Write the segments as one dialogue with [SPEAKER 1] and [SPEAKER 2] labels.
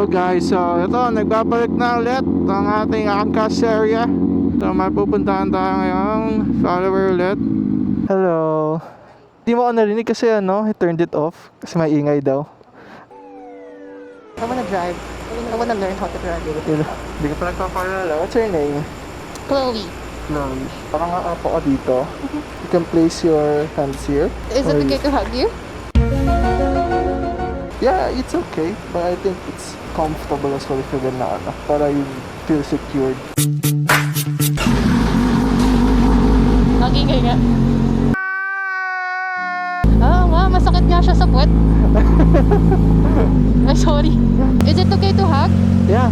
[SPEAKER 1] Hello guys, so ito, nagbabalik na ulit ang ating Angkas area. So may pupuntahan tayo ngayong follower ulit. Hello. Di mo ako narinig kasi I turned it off kasi may ingay daw.
[SPEAKER 2] I wanna drive. I wanna learn how to drive.
[SPEAKER 1] Hindi ka pa nagpapalala. What's your name?
[SPEAKER 2] Chloe.
[SPEAKER 1] Chloe. Baka nga apo ka dito. You can place your hands here.
[SPEAKER 2] Is it
[SPEAKER 1] Or
[SPEAKER 2] okay to hug you?
[SPEAKER 1] Yeah, it's okay. But I think it's comfortable as well if you're gonna para you feel secured.
[SPEAKER 2] Nagingay nga. Masakit nga siya sa puwet. Ay, sorry. Is it okay to hug?
[SPEAKER 1] Yeah.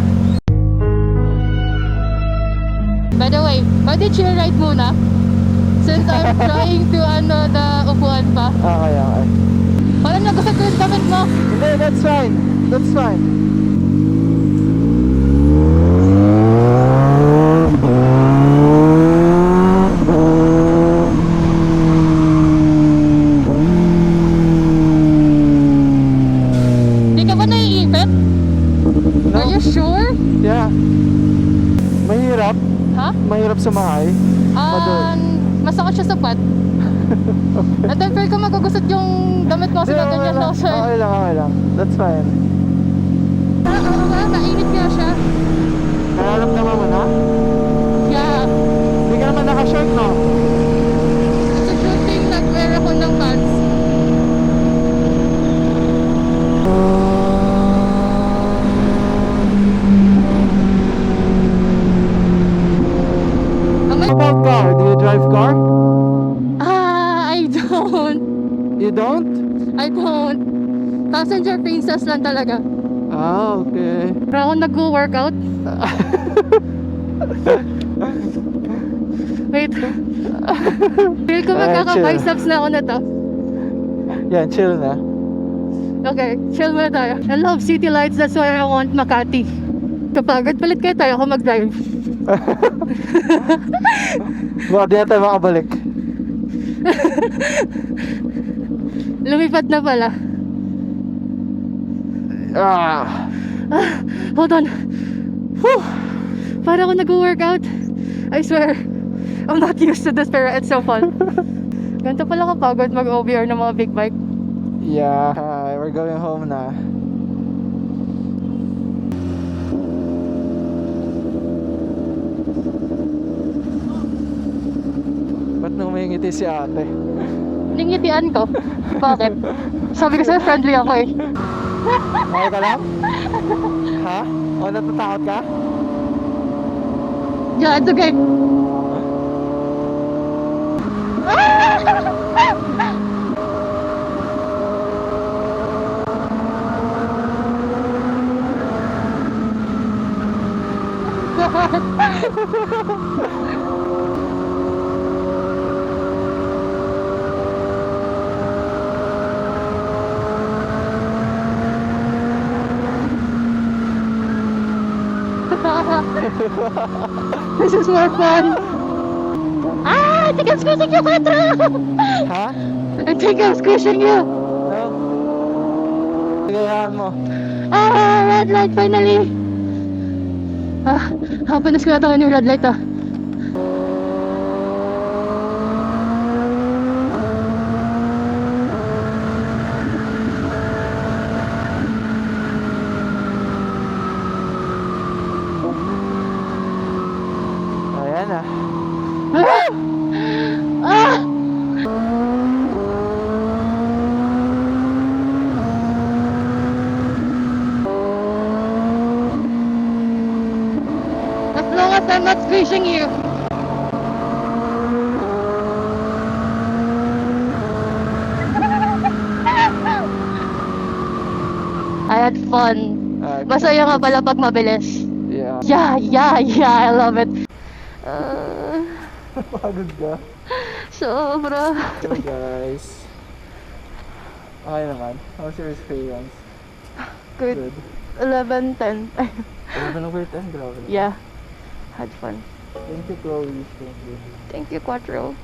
[SPEAKER 2] By the way, pwede chill ride muna? Since I'm trying to the upuan pa.
[SPEAKER 1] Okay.
[SPEAKER 2] Parang nagusap ko yung damit mo.
[SPEAKER 1] Hindi, that's fine. That's fine.
[SPEAKER 2] Di ka ba naiipit?
[SPEAKER 1] No?
[SPEAKER 2] Are you sure?
[SPEAKER 1] Yeah. Mahirap.
[SPEAKER 2] Ha?
[SPEAKER 1] Mahirap sumakay.
[SPEAKER 2] Masakit siya sa puwet. At then feel ko magagusot yung damit mo kasi ganyan lang siya.
[SPEAKER 1] Okay lang. That's fine.
[SPEAKER 2] Oo nga, mainit nga siya.
[SPEAKER 1] Nararamdaman mo na?
[SPEAKER 2] Yeah.
[SPEAKER 1] Hindi ka naman naka-shirt, no?
[SPEAKER 2] It's a good thing nag-wear ako ng pants.
[SPEAKER 1] How about car? Do you drive car?
[SPEAKER 2] I don't.
[SPEAKER 1] You don't?
[SPEAKER 2] I don't. Passenger princess lang talaga.
[SPEAKER 1] Ah, okay.
[SPEAKER 2] Pero ako nag-workout. Wait. Feel ko magkaka-biceps na ako na to.
[SPEAKER 1] Yan, chill na.
[SPEAKER 2] Okay, chill muna tayo. I love city lights, that's why I want Makati. Kapagod, palit kayo tayo, ako mag-drive.
[SPEAKER 1] Baka di na tayo makabalik.
[SPEAKER 2] Lumipad na pala. Hold on. Whew. Para ako nag-workout. I swear, I'm not used to this pero it's so fun. Ganito pala kapagod mag-OBR ng mga big bike.
[SPEAKER 1] Yeah, we're going home na. Ba't numingiti si ate?
[SPEAKER 2] Ningitian ko. Bakit? Sabi ko sa'yo, friendly ako eh.
[SPEAKER 1] Okay ka lang? Ha? O natatakot ka?
[SPEAKER 2] Yeah, it's okay. This is more fun. I think I'm squishing you, Petro!
[SPEAKER 1] Ha?
[SPEAKER 2] I think I'm squishing you.
[SPEAKER 1] No? Kayaan mo.
[SPEAKER 2] Red light finally. Panas ko na tayo yung red light
[SPEAKER 1] Ayan na.
[SPEAKER 2] As long as I'm not squishing you. I had fun. Masaya nga pala pag mabilis.
[SPEAKER 1] Yeah.
[SPEAKER 2] Yeah, I love it.
[SPEAKER 1] Pagod ka?
[SPEAKER 2] Sobra.
[SPEAKER 1] So guys. Okay naman. How's your experience?
[SPEAKER 2] Good. 11:10.
[SPEAKER 1] 11/10, grabe.
[SPEAKER 2] Yeah. Had fun.
[SPEAKER 1] Thank you, Chloe. Thank you.
[SPEAKER 2] Thank you, Quattro.